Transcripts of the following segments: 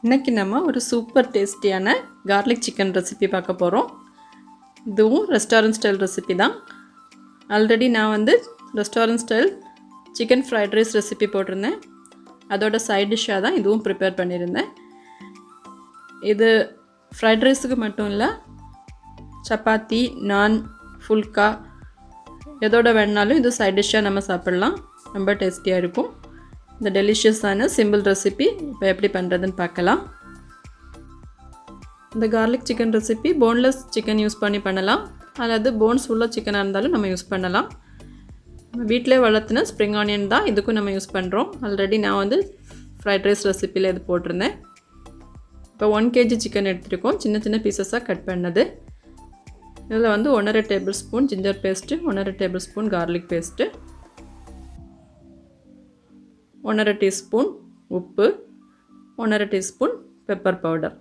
இன்றைக்கி நம்ம ஒரு சூப்பர் டேஸ்டியான கார்லிக் சிக்கன் ரெசிபி பார்க்க போகிறோம். இதுவும் ரெஸ்டாரண்ட் ஸ்டைல் ரெசிபி தான். ஆல்ரெடி நான் restaurant style chicken fried rice recipe போட்டிருந்தேன். அதோட சைட் டிஷ்ஷாக தான் இதுவும் ப்ரிப்பேர் பண்ணியிருந்தேன். இது ஃப்ரைட் ரைஸுக்கு மட்டும் இல்லை, சப்பாத்தி, நான், ஃபுல்கா எதோட வேணாலும் இது சைட் டிஷ்ஷாக நம்ம சாப்பிட்லாம். ரொம்ப டேஸ்டியாக இருக்கும். இந்த டெலிஷியஸான சிம்பிள் ரெசிபி இப்போ எப்படி பண்ணுறதுன்னு பார்க்கலாம். இந்த garlic chicken recipe boneless chicken use பண்ணி பண்ணலாம், அல்லது போன்ஸ் உள்ள சிக்கனாக இருந்தாலும் நம்ம யூஸ் பண்ணலாம். நம்ம வீட்டிலே வளர்த்துன ஸ்ப்ரிங் ஆனியன் தான் இதுக்கும் நம்ம யூஸ் பண்ணுறோம். ஆல்ரெடி நான் ஃப்ரைட் ரைஸ் ரெசிப்பியில் இது போட்டிருந்தேன். இப்போ 1 kg சிக்கன் எடுத்துருக்கோம், சின்ன சின்ன பீசஸாக கட் பண்ணது. இதில் 1.5 table spoon ginger paste, 1.5 table spoon garlic paste, 1.5 teaspoon உப்பு, 1.5 டீஸ்பூன் பெப்பர் பவுடர்,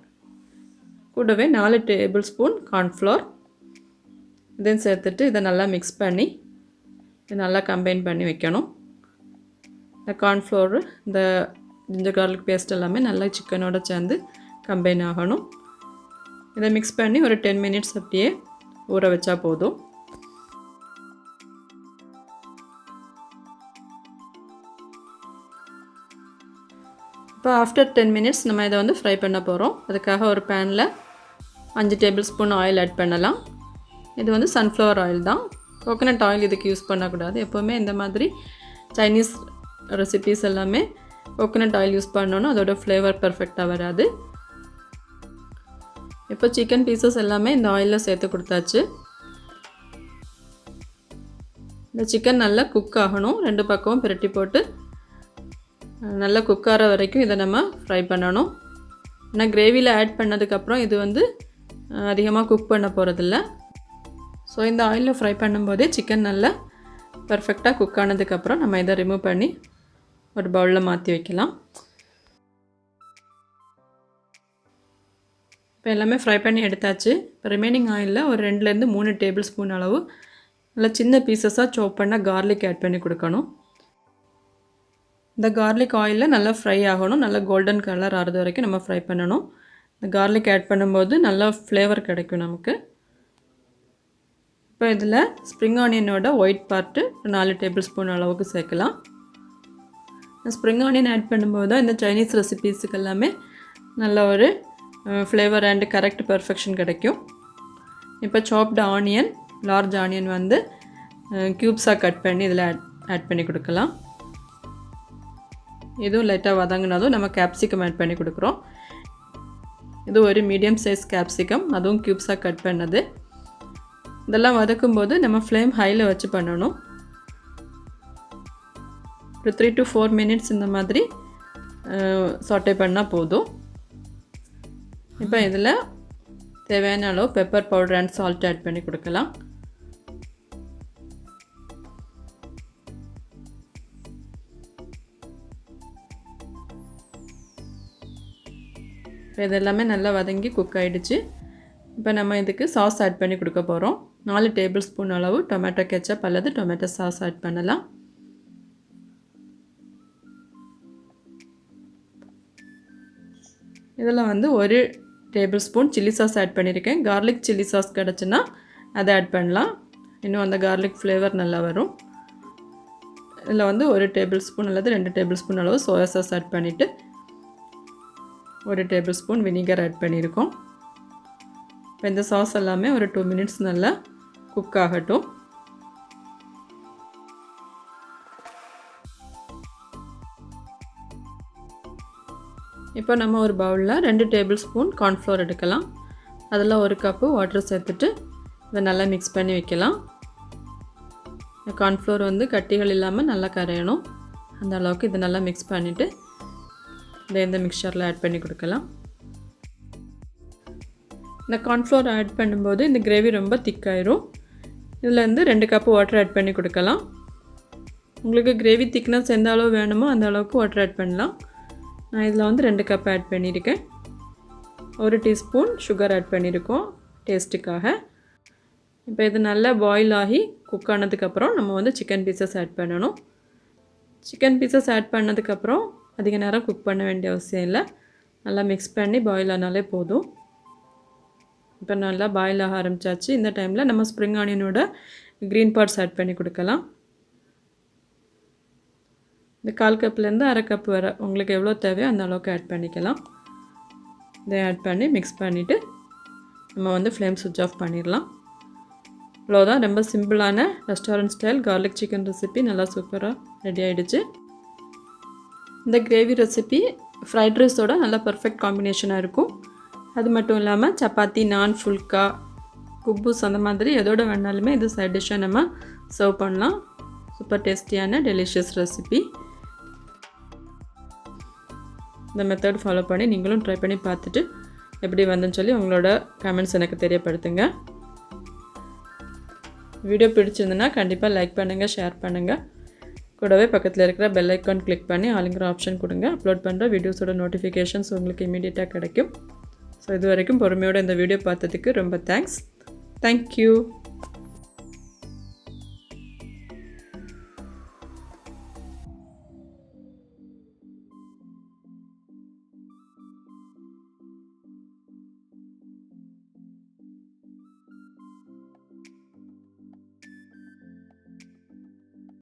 கூடவே 4 டேபிள் ஸ்பூன் கார்ன்ஃப்ளோர் இதையும் சேர்த்துட்டு இதை நல்லா மிக்ஸ் பண்ணி இதை நல்லா கம்பைன் பண்ணி வைக்கணும். இந்த கார்ன்ஃப்ளோரு, இந்த ஜிஞ்சர் கார்லிக் பேஸ்ட் எல்லாமே நல்லா சிக்கனோட சேர்ந்து கம்பைன் ஆகணும். இதை மிக்ஸ் பண்ணி ஒரு 10 மினிட்ஸ் அப்படியே ஊற வச்சா போதும். இப்போ ஆஃப்டர் 10 மினிட்ஸ் நம்ம இதை ஃப்ரை பண்ண போகிறோம். அதுக்காக ஒரு பேனில் 5 டேபிள் ஸ்பூன் ஆயில் ஆட் பண்ணலாம். இது சன்ஃப்ளவர் ஆயில் தான், கோகனட் ஆயில் இதுக்கு யூஸ் பண்ணக்கூடாது. எப்போவுமே இந்த மாதிரி சைனீஸ் ரெசிபீஸ் எல்லாமே கோகனட் ஆயில் யூஸ் பண்ணணும், அதோட ஃப்ளேவர் பர்ஃபெக்டாக வராது. இப்போ சிக்கன் பீசஸ் எல்லாமே இந்த ஆயிலில் சேர்த்து கொடுத்தாச்சு. இந்த சிக்கன் நல்லா குக் ஆகணும். 2 பக்கமும் பிரட்டி போட்டு நல்லா குக் ஆகிற வரைக்கும் இதை நம்ம ஃப்ரை பண்ணணும். ஏன்னா கிரேவியில் ஆட் பண்ணதுக்கப்புறம் இது அதிகமாக குக் பண்ண போகிறதில்ல. ஸோ இந்த ஆயிலில் ஃப்ரை பண்ணும்போதே சிக்கன் நல்லா பர்ஃபெக்டாக குக் ஆனதுக்கப்புறம் நம்ம இதை ரிமூவ் பண்ணி ஒரு பவுலில் மாற்றி வைக்கலாம். இப்போ எல்லாமே ஃப்ரை பண்ணி எடுத்தாச்சு. இப்போ ரிமைனிங் ஆயிலில் ஒரு 2லேருந்து 3 டேபிள் ஸ்பூன் அளவு நல்லா சின்ன பீசஸாக சாப் பண்ண கார்லிக் ஆட் பண்ணி கொடுக்கணும். இந்த கார்லிக் ஆயிலில் நல்லா ஃப்ரை ஆகணும். நல்லா கோல்டன் கலர் ஆகிறது வரைக்கும் நம்ம ஃப்ரை பண்ணணும். இந்த கார்லிக் ஆட் பண்ணும்போது நல்லா ஃப்ளேவர் கிடைக்கும் நமக்கு. இப்போ இதில் ஸ்ப்ரிங் ஆனியனோட ஒயிட் பார்ட்டு 4 டேபிள் ஸ்பூன் அளவுக்கு சேர்க்கலாம். ஸ்ப்ரிங் ஆனியன் ஆட் பண்ணும்போது தான் இந்த சைனீஸ் ரெசிபீஸுக்கு எல்லாமே நல்ல ஒரு ஃப்ளேவர் அண்ட் கரெக்ட் பர்ஃபெக்ஷன் கிடைக்கும். இப்போ சாப்டு ஆனியன், லார்ஜ் ஆனியன் க்யூப்ஸாக கட் பண்ணி இதில் ஆட் பண்ணி கொடுக்கலாம். இதுவும் லைட்டாக வதங்கினதும் நம்ம கேப்சிகம் ஆட் பண்ணி கொடுக்குறோம். இது ஒரு மீடியம் சைஸ் கேப்சிகம், அதுவும் க்யூப்ஸாக கட் பண்ணது. இதெல்லாம் வதக்கும்போது நம்ம ஃப்ளேம் ஹையில் வச்சு பண்ணணும். ஒரு 3 to 4 மினிட்ஸ் இந்த மாதிரி சாட்டே பண்ணால் போதும். இப்போ இதில் தேவையான அளவு pepper powder and salt add பண்ணி கொடுக்கலாம். இதெல்லாமே நல்லா வதங்கி குக் ஆகிடுச்சு. இப்போ நம்ம இதுக்கு சாஸ் ஆட் பண்ணி கொடுக்க போகிறோம். 4 டேபிள் ஸ்பூன் அளவு டொமேட்டோ கெச்சப் அல்லது டொமேட்டோ சாஸ் ஆட் பண்ணலாம். இதில் 1 tablespoon chilli sauce add பண்ணியிருக்கேன். கார்லிக் சில்லி சாஸ் கிடச்சுன்னா அதை ஆட் பண்ணலாம், இன்னும் அந்த கார்லிக் ஃப்ளேவர் நல்லா வரும். இதில் 1 டேபிள் ஸ்பூன் அல்லது 2 டேபிள் ஸ்பூன் அளவு சோயா சாஸ் ஆட் பண்ணிவிட்டு 1 டேபிள் ஸ்பூன் வினிகர் ஆட் பண்ணியிருக்கோம். இப்போ இந்த சாஸ் எல்லாமே ஒரு 2 மினிட்ஸ் நல்லா குக் ஆகட்டும். இப்போ நம்ம ஒரு பவுலில் 2 டேபிள் ஸ்பூன் கார்ன்ஃப்ளோர் எடுக்கலாம். அதில் 1 கப்பு வாட்டர் சேர்த்துட்டு இதை நல்லா மிக்ஸ் பண்ணி வைக்கலாம். கார்ன்ஃப்ளோர் கட்டிகள் இல்லாமல் நல்லா கரையணும். அந்த அளவுக்கு இதை நல்லா மிக்ஸ் பண்ணிவிட்டு இந்த மிக்சரில் ஆட் பண்ணி கொடுக்கலாம். இந்த கார்ன்ஃப்ளோர் ஆட் பண்ணும்போது இந்த கிரேவி ரொம்ப திக்காயிரும். இதில் 2 கப்பு வாட்டர் ஆட் பண்ணி கொடுக்கலாம். உங்களுக்கு கிரேவி திக்னஸ் எந்த அளவு வேணுமோ அந்த அளவுக்கு வாட்டர் ஆட் பண்ணலாம். நான் இதில் 2 கப் ஆட் பண்ணியிருக்கேன். 1 டீஸ்பூன் சுகர் ஆட் பண்ணியிருக்கோம் டேஸ்ட்டுக்காக. இப்போ இது நல்லா பாயில் ஆகி குக் ஆனதுக்கப்புறம் நம்ம சிக்கன் பீசஸ் ஆட் பண்ணணும். சிக்கன் பீசஸ் ஆட் பண்ணதுக்கப்புறம் அதிக நேரம் குக் பண்ண வேண்டிய அவசியம் இல்லை. நல்லா மிக்ஸ் பண்ணி பாயில் ஆனாலே போதும். இப்போ நல்லா பாயில் ஆக ஆரம்பிச்சாச்சு. இந்த டைமில் நம்ம ஸ்ப்ரிங் ஆனியனோட க்ரீன் பார்ட்ஸ் ஆட் பண்ணி கொடுக்கலாம். இந்த 1/4 கப்லேருந்து 1/2 கப் வரை உங்களுக்கு எவ்வளோ தேவையோ அந்த அளவுக்கு ஆட் பண்ணிக்கலாம். இதை ஆட் பண்ணி மிக்ஸ் பண்ணிவிட்டு நம்ம வந்து ஃப்ளேம் ஸ்விட்ச் ஆஃப் பண்ணிடலாம். அவ்வளோதான், ரொம்ப சிம்பிளான restaurant style garlic chicken recipe நல்லா சூப்பராக ரெடி ஆகிடுச்சு. இந்த கிரேவி ரெசிபி ஃப்ரைட் ரைஸோட நல்லா பர்ஃபெக்ட் காம்பினேஷனாக இருக்கும். அது மட்டும் இல்லாமல் சப்பாத்தி, நான், ஃபுல்கா, குப்பூஸ் அந்த மாதிரி எதோட வேணாலுமே இது சைட் டிஷ்ஷாக நம்ம சர்வ் பண்ணலாம். சூப்பர் டேஸ்டியான டெலிஷியஸ் ரெசிபி. இந்த மெத்தட் ஃபாலோ பண்ணி நீங்களும் ட்ரை பண்ணி பார்த்துட்டு எப்படி வந்துன்னு சொல்லி உங்களோட கமெண்ட்ஸ் எனக்கு தெரியப்படுத்துங்க. வீடியோ பிடிச்சிருந்துன்னா கண்டிப்பாக லைக் பண்ணுங்கள், ஷேர் பண்ணுங்கள். கூடவே பக்கத்தில் இருக்கிற பெல் ஐக்கான் கிளிக் பண்ணி ஆளுங்கிற ஆப்ஷன் கொடுங்க. அப்லோட் பண்ணுற வீடியோஸோட நோட்டிஃபிகேஷன்ஸ் உங்களுக்கு இமீடியட்டாக கிடைக்கும். ஸோ இது வரைக்கும் பொறுமையோடு இந்த வீடியோ பார்த்ததுக்கு ரொம்ப தேங்க்ஸ். தேங்க்யூ.